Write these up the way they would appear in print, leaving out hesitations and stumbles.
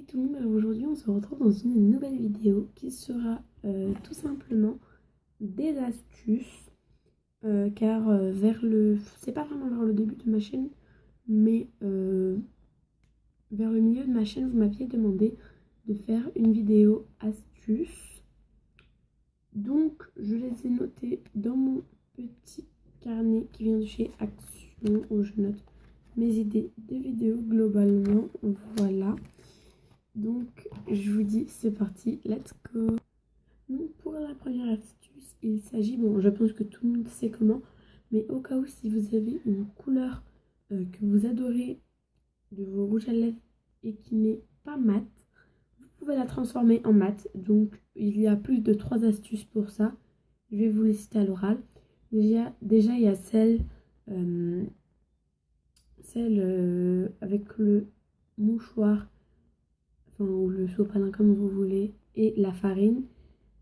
tout le monde, alors aujourd'hui on se retrouve dans une nouvelle vidéo qui sera tout simplement des astuces car c'est pas vraiment vers le début de ma chaîne mais vers le milieu de ma chaîne vous m'aviez demandé de faire une vidéo astuce, donc je les ai notées dans mon petit carnet qui vient de chez Action où je note mes idées de vidéos globalement. Voilà. Donc, je vous dis, c'est parti, let's go. Donc, pour la première astuce, il s'agit, bon, je pense que tout le monde sait comment, mais au cas où, si vous avez une couleur que vous adorez de vos rouges à lèvres et qui n'est pas mat, vous pouvez la transformer en mat. Donc, il y a plus de 3 astuces pour ça. Je vais vous les citer à l'oral. Déjà, il y a celle avec le mouchoir, ou le sopalin comme vous voulez, et la farine,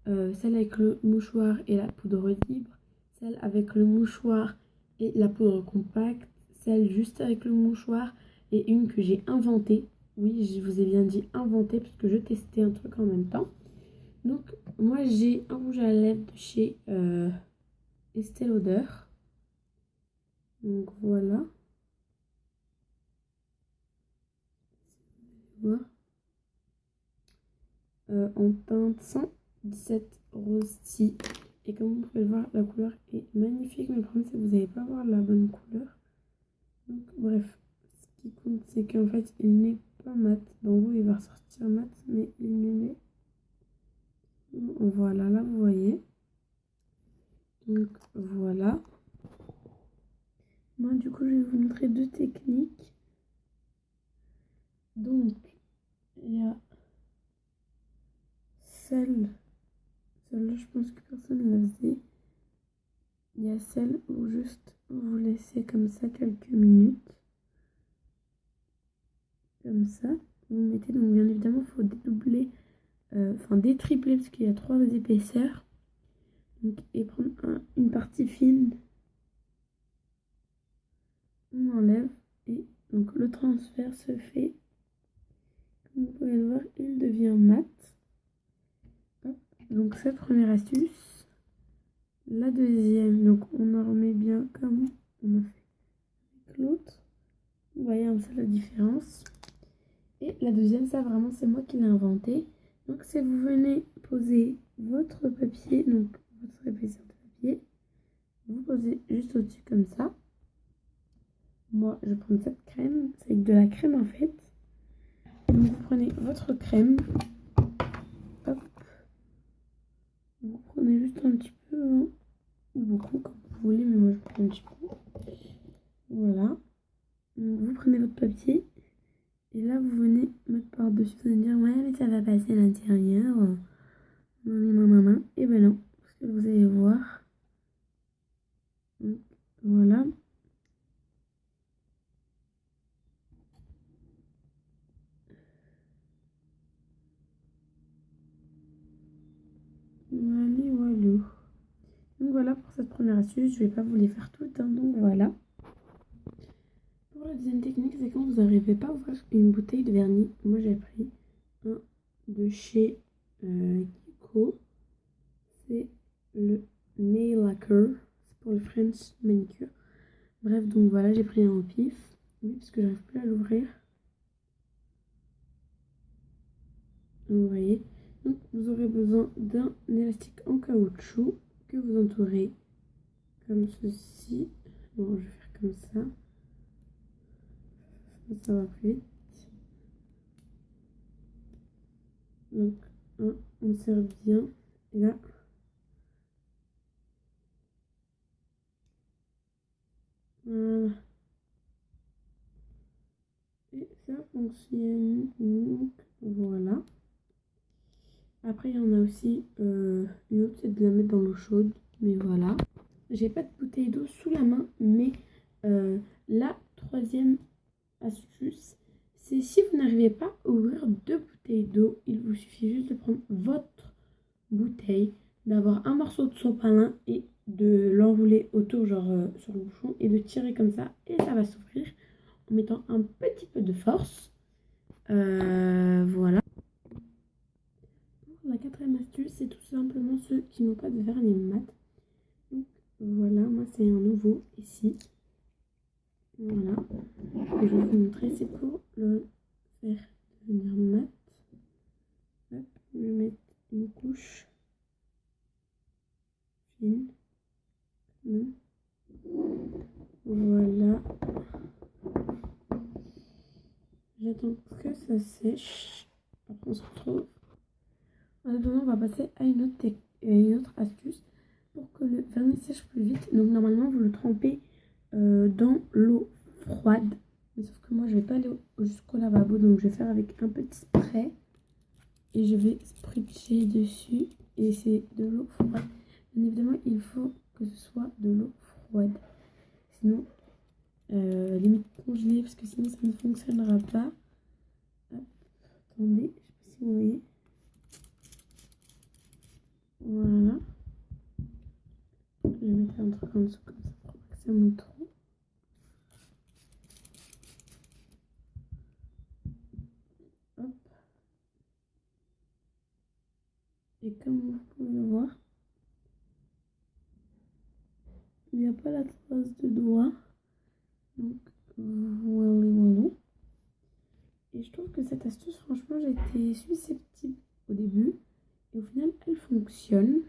celle avec le mouchoir et la poudre libre, celle avec le mouchoir et la poudre compacte, celle juste avec le mouchoir et une que j'ai inventée. Oui, je vous ai bien dit inventée parce que je testais un truc en même temps. Donc moi j'ai un rouge à lèvres de chez Estée Lauder. Donc voilà. Voilà. En teinte 117 Rose Tea. Et comme vous pouvez le voir, la couleur est magnifique. Mais le problème, c'est que vous n'allez pas voir la bonne couleur. Donc, bref, ce qui compte, c'est qu'en fait, il n'est pas mat. Bon, vous, il va ressortir mat, mais il ne l'est. Voilà, là, vous voyez. Donc, voilà. Moi, du coup, je vais vous montrer 2 techniques. Donc, il y a celle-là, je pense que personne ne la faisait. Il y a celle où juste vous laissez comme ça quelques minutes. Comme ça. Vous mettez, donc bien évidemment, il faut dédoubler, détripler parce qu'il y a 3 épaisseurs. Donc, et prendre une partie fine. On enlève et donc le transfert se fait. Comme vous pouvez le voir, il devient mat. Hop. Donc, cette première astuce. La deuxième, donc on en remet bien comme on a fait avec l'autre. Vous voyez un peu la différence. Et la deuxième, ça vraiment c'est moi qui l'ai inventé. Donc c'est vous venez poser votre papier, donc votre épaisseur de papier. Vous posez juste au-dessus comme ça. Moi je prends cette crème, c'est avec de la crème en fait. Donc vous prenez votre crème. Hop. Vous prenez juste un petit peu, hein, ou beaucoup comme vous voulez, mais moi je prends un petit peu. Voilà. Donc vous prenez votre papier. Et là, vous venez mettre par-dessus, vous allez dire, ouais, mais ça va passer à l'intérieur. Non. Et ben non, parce que vous allez voir. Donc, voilà. Voilà. Donc voilà pour cette première astuce. Je vais pas vous les faire toutes, hein, donc voilà. Pour la deuxième technique, c'est quand vous n'arrivez pas à ouvrir une bouteille de vernis. Moi, j'ai pris un de chez Kiko. C'est le Nail Lacquer. C'est pour le French manicure. Bref, donc voilà, j'ai pris un au pif. Oui, parce que j'arrive plus à l'ouvrir. Vous voyez. Donc vous aurez besoin d'un élastique en caoutchouc que vous entourez comme ceci. Bon, je vais faire comme ça. Ça va plus vite. Donc, on serre bien. Et là, voilà. Et ça fonctionne. Donc, voilà. Après, il y en a aussi une autre, c'est de la mettre dans l'eau chaude. Mais voilà. J'ai pas de bouteille d'eau sous la main, mais la troisième astuce, c'est si vous n'arrivez pas à ouvrir 2 bouteilles d'eau, il vous suffit juste de prendre votre bouteille, d'avoir un morceau de sopalin et de l'enrouler autour, genre sur le bouchon, et de tirer comme ça, et ça va s'ouvrir en mettant un petit peu de force. Voilà. c'est tout simplement ceux qui n'ont pas de vernis mat. Donc voilà, moi c'est un nouveau ici. Voilà. Et je vais vous montrer, c'est pour le faire devenir mat. Hop, je vais mettre une couche fine. Voilà. J'attends que ça sèche. Après on se retrouve. En attendant, on va passer à une autre astuce pour que le vernis sèche plus vite. Donc normalement vous le trempez dans l'eau froide. Mais sauf que moi je vais pas aller jusqu'au lavabo, donc je vais faire avec un petit spray. Et je vais spritcher dessus. Et c'est de l'eau froide. Bien évidemment, il faut que ce soit de l'eau froide. Sinon, limite congelée, parce que sinon ça ne fonctionnera pas. Hop, attendez, je sais pas si vous voyez. Voilà. Je vais mettre un truc en dessous comme ça pour pas que ça monte trop. Hop. Et comme vous pouvez le voir, il n'y a pas la trace de doigt. Donc voilà. Et je trouve que cette astuce, franchement, j'étais susceptible au début. Et au final, elle fonctionne.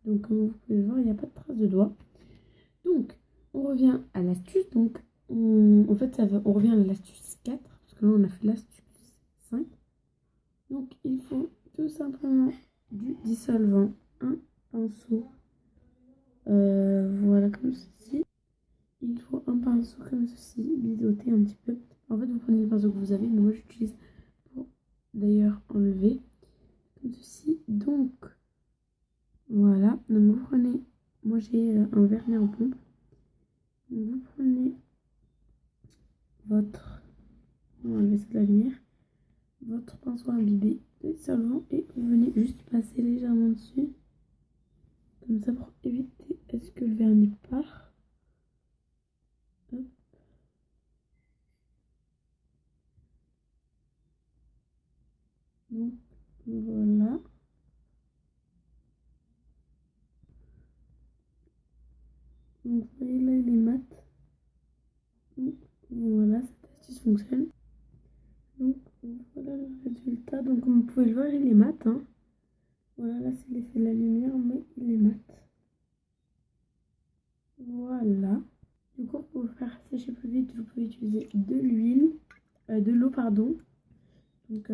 Donc comme vous pouvez le voir, il n'y a pas de trace de doigt. Donc, on revient à l'astuce. Donc, en fait, on revient à l'astuce 4. Parce que là, on a fait l'astuce 5. Donc, il faut tout simplement du dissolvant, un pinceau. Voilà, comme ceci. Il faut un pinceau comme ceci, biseauté un petit peu. En fait, vous prenez le pinceau que vous avez, mais moi j'utilise pour d'ailleurs enlever comme ceci. Donc, voilà. Donc, vous prenez, moi j'ai un vernis en pompe. Donc, vous prenez votre, on va enlever ça de la lumière, votre pinceau imbibé de dissolvant et vous venez juste passer légèrement dessus. Comme ça pour éviter à ce que le vernis part. Hop. Donc voilà. Donc vous voyez là il est mat. Donc voilà, cette astuce fonctionne. Donc voilà le résultat. Donc comme vous pouvez le voir, il est mat. Hein. Voilà, là c'est l'effet de la lumière, mais il est mat. Voilà. Du coup, pour vous faire sécher plus vite, vous pouvez utiliser de l'eau, pardon. Donc,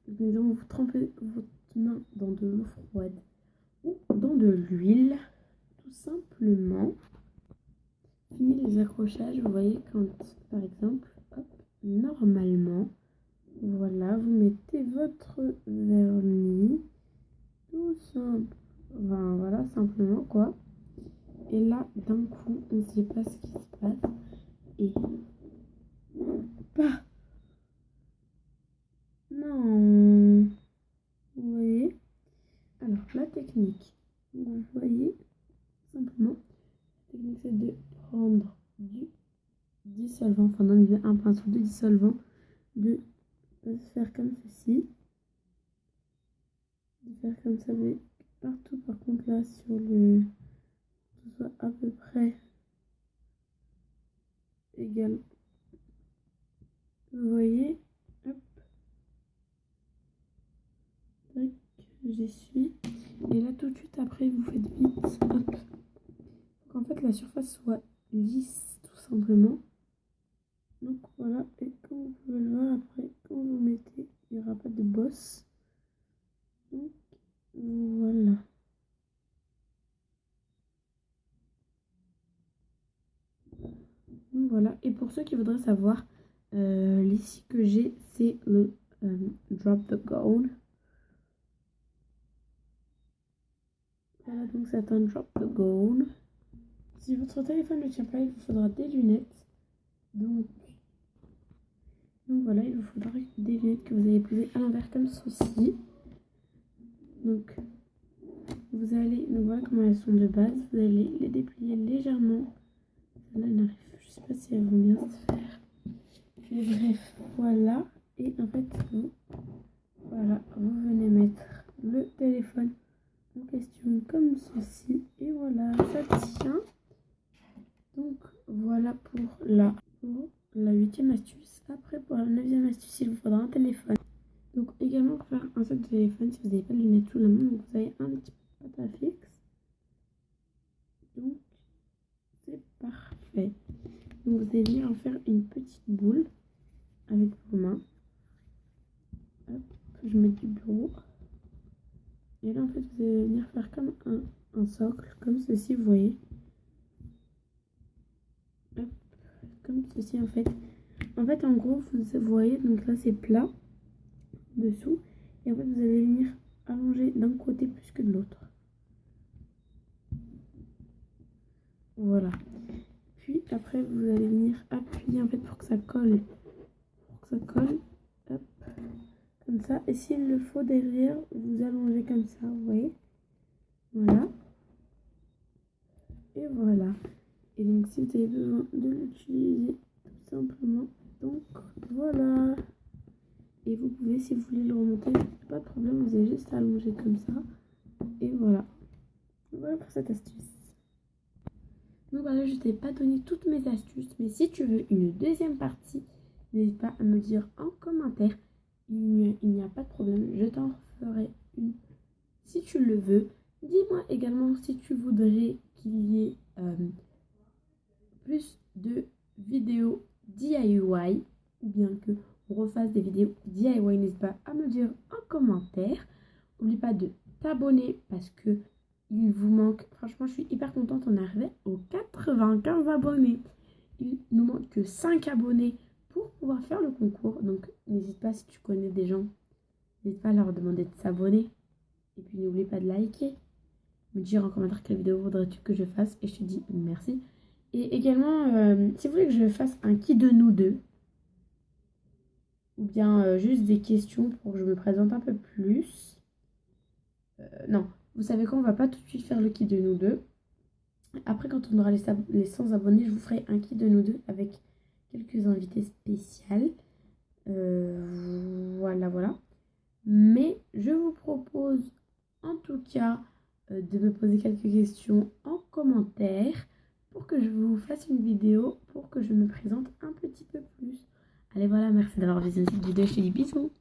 vous trempez votre main dans de l'eau froide ou dans de l'huile, tout simplement. Fini les accrochages, vous voyez quand, par exemple, hop, normalement, voilà, vous mettez votre vernis, tout simple, enfin, voilà, simplement quoi. Et là, d'un coup, on ne sait pas ce qui se passe. Et pas. Non. Vous voyez? Alors, la technique. Vous voyez, simplement, la technique c'est de prendre du dissolvant, enfin d'enlever un pinceau de dissolvant, de faire comme ceci. De faire comme ça, mais partout par contre là sur le. Que ce soit à peu près égal. Vous voyez? Hop. Tac, j'essuie. Et là tout de suite après vous faites vite. Hop. Pour qu'en fait la surface soit lisse tout simplement. Donc voilà, et comme vous pouvez le voir après, quand vous mettez, il n'y aura pas de bosse. Donc voilà. Donc voilà, et pour ceux qui voudraient savoir, l'ici que j'ai, c'est le Drop the Gold. Voilà, donc c'est un Drop the Gold. Si votre téléphone ne tient pas, il vous faudra des lunettes. Donc voilà, il vous faudra des lunettes que vous allez poser à l'envers comme ceci. Donc vous allez, donc voilà comment elles sont de base. Vous allez les déplier légèrement. Là, elles n'arrivent, je sais pas si elles vont bien se faire. Mais bref, voilà. Et en fait, voilà, vous venez mettre le téléphone en Donc également pour faire un sac de téléphone, si vous n'avez pas de lunettes sous la main, donc vous avez un petit peu de pâte à fixe. Donc c'est parfait. Donc vous allez venir en faire une petite boule avec vos mains. Hop, je mets du bureau. Et là en fait vous allez venir faire comme un socle, comme ceci, vous voyez. Hop, comme ceci en fait. En fait en gros vous voyez, donc là c'est plat dessous. Et en fait vous allez venir allonger d'un côté plus que de l'autre. Voilà. Puis après vous allez venir appuyer en fait pour que ça colle. Hop, comme ça. Et s'il le faut derrière, vous allongez comme ça, vous voyez. Voilà. Et voilà. Et donc si vous avez besoin de l'utiliser tout simplement, donc voilà. Et vous pouvez, si vous voulez le remonter, pas de problème, vous avez juste à allonger comme ça. Et voilà. Voilà pour cette astuce. Donc voilà, je t'ai pas donné toutes mes astuces, mais si tu veux une deuxième partie, n'hésite pas à me dire en commentaire. Il n'y a pas de problème, je t'en ferai une si tu le veux. Dis-moi également si tu voudrais qu'il y ait plus de vidéos DIY ou bien que on refasse des vidéos DIY. N'hésite pas à me le dire en commentaire. N'oublie pas de t'abonner parce que il vous manque, franchement je suis hyper contente, on est arrivé aux 95 abonnés. Il nous manque que 5 abonnés pour pouvoir faire le concours. Donc n'hésite pas, si tu connais des gens, n'hésite pas à leur demander de s'abonner. Et puis n'oublie pas de liker, me dire en commentaire quelle vidéo voudrais-tu que je fasse. Et je te dis merci. Et également, si vous voulez que je fasse un qui de nous deux, ou bien juste des questions pour que je me présente un peu plus. Non, vous savez quoi, on va pas tout de suite faire le qui de nous deux. Après, quand on aura les 100 abonnés, je vous ferai un qui de nous deux avec quelques invités spéciales. Voilà. Mais je vous propose en tout cas de me poser quelques questions en commentaire pour que je vous fasse une vidéo, pour que je me présente un petit peu plus. Allez, voilà, merci d'avoir vu cette vidéo, je te dis bisous.